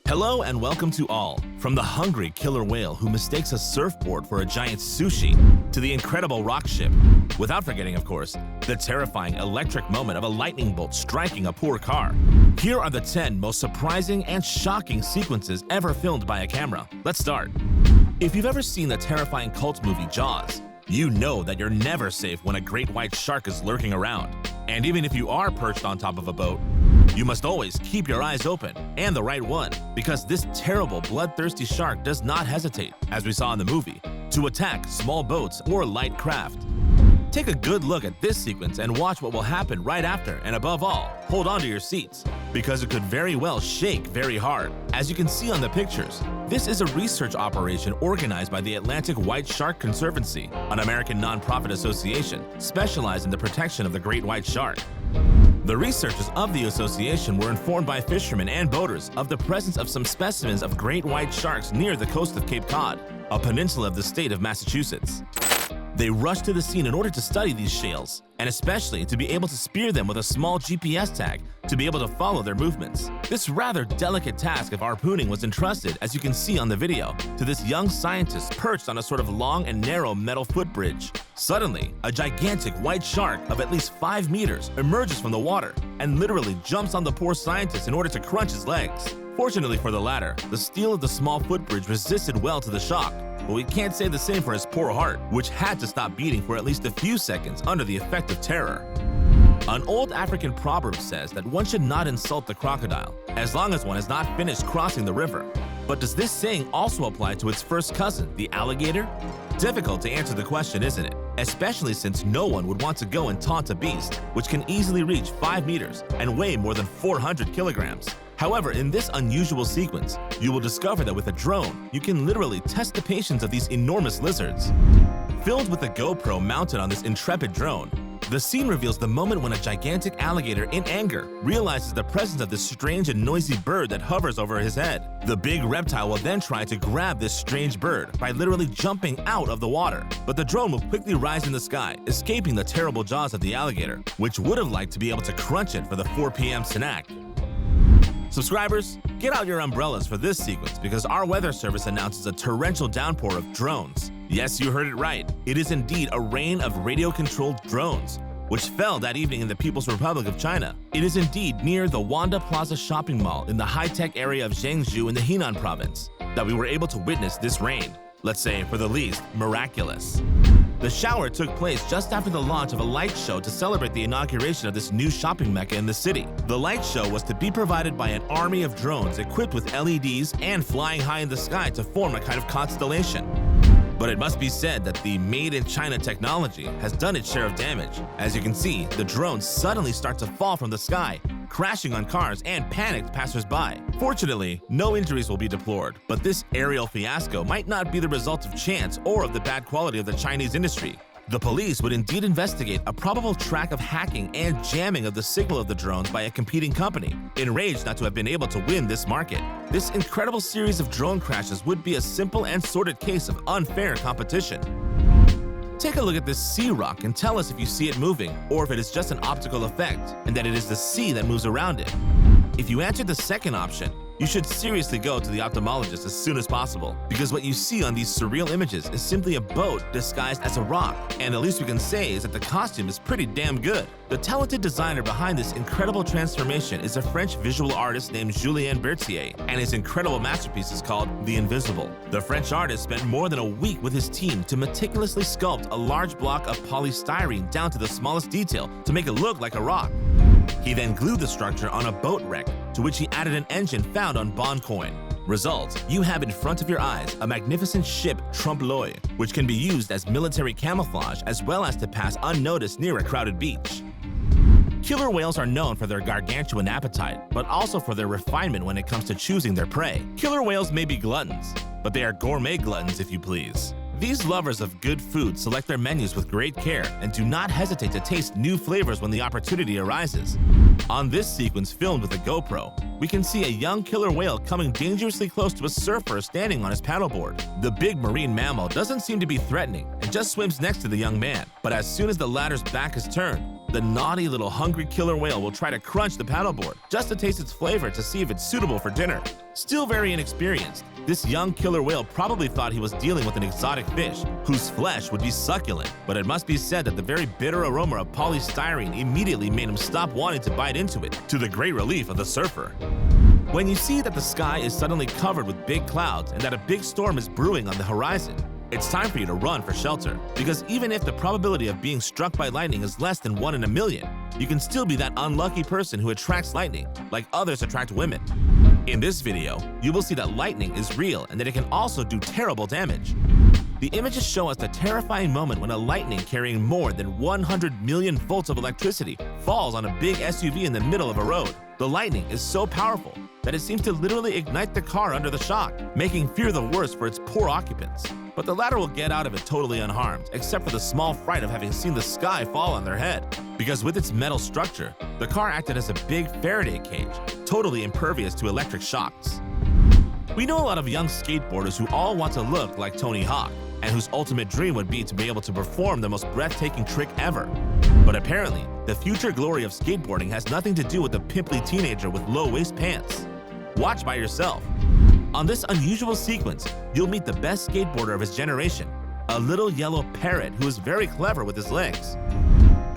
Hello and welcome to all. From the hungry killer whale who mistakes a surfboard for a giant sushi, to the incredible rock ship. Without forgetting, of course, the terrifying electric moment of a lightning bolt striking a poor car. Here are the 10 most surprising and shocking sequences ever filmed by a camera. Let's start. If you've ever seen the terrifying cult movie Jaws, you know that you're never safe when a great white shark is lurking around. And even if you are perched on top of a boat, you must always keep your eyes open, and the right one, because this terrible bloodthirsty shark does not hesitate, as we saw in the movie, to attack small boats or light craft. Take a good look at this sequence and watch what will happen right after, and above all, hold on to your seats, because it could very well shake very hard. As you can see on the pictures, this is a research operation organized by the Atlantic White Shark Conservancy, an American nonprofit association specialized in the protection of the great white shark. The researchers of the association were informed by fishermen and boaters of the presence of some specimens of great white sharks near the coast of Cape Cod, a peninsula of the state of Massachusetts. They rushed to the scene in order to study these shales, and especially to be able to spear them with a small GPS tag to be able to follow their movements. This rather delicate task of harpooning was entrusted, as you can see on the video, to this young scientist perched on a sort of long and narrow metal footbridge. Suddenly, a gigantic white shark of at least 5 meters emerges from the water and literally jumps on the poor scientist in order to crunch his legs. Fortunately for the latter, the steel of the small footbridge resisted well to the shock, but we can't say the same for his poor heart, which had to stop beating for at least a few seconds under the effect of terror. An old African proverb says that one should not insult the crocodile as long as one has not finished crossing the river. But does this saying also apply to its first cousin, the alligator? Difficult to answer the question, isn't it? Especially since no one would want to go and taunt a beast which can easily reach 5 meters and weigh more than 400 kilograms. However, in this unusual sequence, you will discover that with a drone, you can literally test the patience of these enormous lizards. Filmed with a GoPro mounted on this intrepid drone, the scene reveals the moment when a gigantic alligator in anger realizes the presence of this strange and noisy bird that hovers over his head. The big reptile will then try to grab this strange bird by literally jumping out of the water, but the drone will quickly rise in the sky, escaping the terrible jaws of the alligator, which would have liked to be able to crunch it for the 4 p.m. snack. Subscribers, get out your umbrellas for this sequence because our weather service announces a torrential downpour of drones. Yes, you heard it right. It is indeed a rain of radio-controlled drones, which fell that evening in the People's Republic of China. It is indeed near the Wanda Plaza shopping mall in the high-tech area of Zhengzhou in the Henan province that we were able to witness this rain. Let's say, for the least, miraculous. The shower took place just after the launch of a light show to celebrate the inauguration of this new shopping mecca in the city. The light show was to be provided by an army of drones equipped with LEDs and flying high in the sky to form a kind of constellation. But it must be said that the made-in-China technology has done its share of damage. As you can see, the drones suddenly start to fall from the sky, crashing on cars and panicked passers-by. Fortunately, no injuries will be deplored, but this aerial fiasco might not be the result of chance or of the bad quality of the Chinese industry. The police would indeed investigate a probable track of hacking and jamming of the signal of the drones by a competing company, enraged not to have been able to win this market. This incredible series of drone crashes would be a simple and sordid case of unfair competition. Take a look at this sea rock and tell us if you see it moving, or if it is just an optical effect, and that it is the sea that moves around it. If you answered the second option, you should seriously go to the ophthalmologist as soon as possible, because what you see on these surreal images is simply a boat disguised as a rock, and the least we can say is that the costume is pretty damn good. The talented designer behind this incredible transformation is a French visual artist named Julien Berthier, and his incredible masterpiece is called The Invisible. The French artist spent more than a week with his team to meticulously sculpt a large block of polystyrene down to the smallest detail to make it look like a rock. He then glued the structure on a boat wreck, to which he added an engine found on Bond coin. Result, you have in front of your eyes a magnificent ship trompe-l'oeil, which can be used as military camouflage as well as to pass unnoticed near a crowded beach. Killer whales are known for their gargantuan appetite, but also for their refinement when it comes to choosing their prey. Killer whales may be gluttons, but they are gourmet gluttons if you please. These lovers of good food select their menus with great care and do not hesitate to taste new flavors when the opportunity arises. On this sequence filmed with a GoPro, we can see a young killer whale coming dangerously close to a surfer standing on his paddleboard. The big marine mammal doesn't seem to be threatening and just swims next to the young man, but as soon as the latter's back is turned, the naughty little hungry killer whale will try to crunch the paddleboard just to taste its flavor to see if it's suitable for dinner. Still very inexperienced, this young killer whale probably thought he was dealing with an exotic fish whose flesh would be succulent, but it must be said that the very bitter aroma of polystyrene immediately made him stop wanting to bite into it, to the great relief of the surfer. When you see that the sky is suddenly covered with big clouds and that a big storm is brewing on the horizon, it's time for you to run for shelter, because even if the probability of being struck by lightning is less than 1 in a million, you can still be that unlucky person who attracts lightning, like others attract women. In this video, you will see that lightning is real and that it can also do terrible damage. The images show us the terrifying moment when a lightning carrying more than 100 million volts of electricity falls on a big SUV in the middle of a road. The lightning is so powerful that it seems to literally ignite the car under the shock, making fear the worst for its poor occupants. But the latter will get out of it totally unharmed, except for the small fright of having seen the sky fall on their head. Because with its metal structure, the car acted as a big Faraday cage, totally impervious to electric shocks. We know a lot of young skateboarders who all want to look like Tony Hawk, and whose ultimate dream would be to be able to perform the most breathtaking trick ever. But apparently, the future glory of skateboarding has nothing to do with a pimply teenager with low-waist pants. Watch by yourself. On this unusual sequence, you'll meet the best skateboarder of his generation, a little yellow parrot who is very clever with his legs.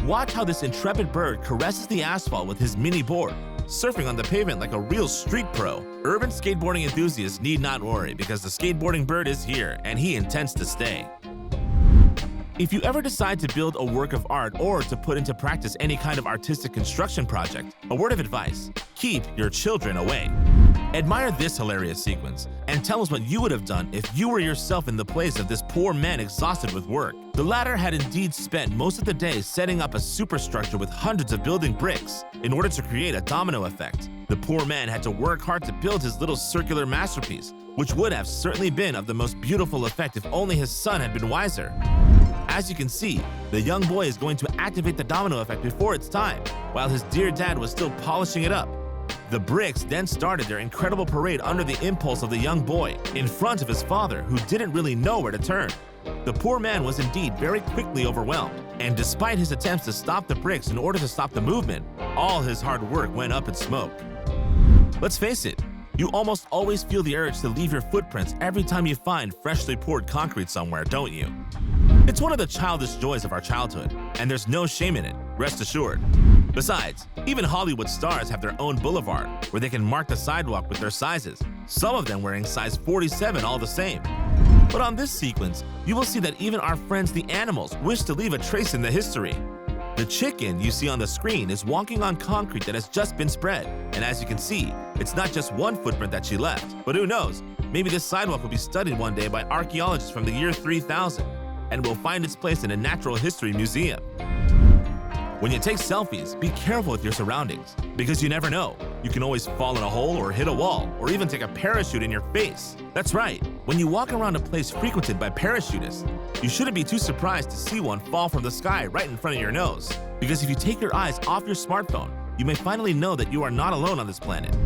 Watch how this intrepid bird caresses the asphalt with his mini board, surfing on the pavement like a real street pro. Urban skateboarding enthusiasts need not worry because the skateboarding bird is here and he intends to stay. If you ever decide to build a work of art or to put into practice any kind of artistic construction project, a word of advice: keep your children away. Admire this hilarious sequence and tell us what you would have done if you were yourself in the place of this poor man exhausted with work. The latter had indeed spent most of the day setting up a superstructure with hundreds of building bricks in order to create a domino effect. The poor man had to work hard to build his little circular masterpiece, which would have certainly been of the most beautiful effect if only his son had been wiser. As you can see, the young boy is going to activate the domino effect before its time, while his dear dad was still polishing it up. The bricks then started their incredible parade under the impulse of the young boy, in front of his father, who didn't really know where to turn. The poor man was indeed very quickly overwhelmed, and despite his attempts to stop the bricks in order to stop the movement, all his hard work went up in smoke. Let's face it, you almost always feel the urge to leave your footprints every time you find freshly poured concrete somewhere, don't you? It's one of the childish joys of our childhood, and there's no shame in it, rest assured. Besides, even Hollywood stars have their own boulevard where they can mark the sidewalk with their sizes, some of them wearing size 47 all the same. But on this sequence, you will see that even our friends the animals wish to leave a trace in the history. The chicken you see on the screen is walking on concrete that has just been spread, and as you can see, it's not just one footprint that she left, but who knows, maybe this sidewalk will be studied one day by archaeologists from the year 3000, and will find its place in a natural history museum. When you take selfies, be careful with your surroundings, because you never know. You can always fall in a hole or hit a wall, or even take a parachute in your face. That's right, when you walk around a place frequented by parachutists, you shouldn't be too surprised to see one fall from the sky right in front of your nose. Because if you take your eyes off your smartphone, you may finally know that you are not alone on this planet.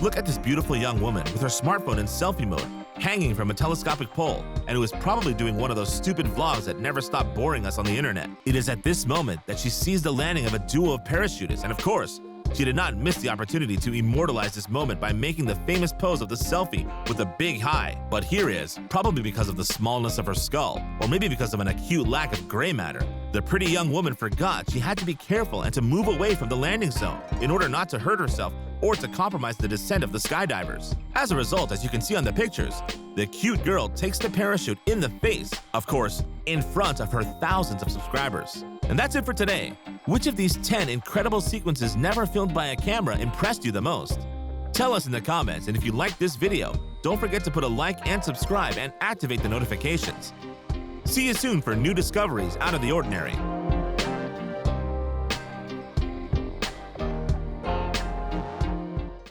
Look at this beautiful young woman with her smartphone in selfie mode, hanging from a telescopic pole, and who is probably doing one of those stupid vlogs that never stop boring us on the internet. It is at this moment that she sees the landing of a duo of parachutists, and of course, she did not miss the opportunity to immortalize this moment by making the famous pose of the selfie with a big high. But here is, probably because of the smallness of her skull, or maybe because of an acute lack of gray matter, the pretty young woman forgot she had to be careful and to move away from the landing zone in order not to hurt herself or to compromise the descent of the skydivers. As a result, as you can see on the pictures, the cute girl takes the parachute in the face, of course, in front of her thousands of subscribers. And that's it for today. Which of these 10 incredible sequences never filmed by a camera impressed you the most? Tell us in the comments, and if you liked this video, don't forget to put a like and subscribe and activate the notifications. See you soon for new discoveries out of the ordinary.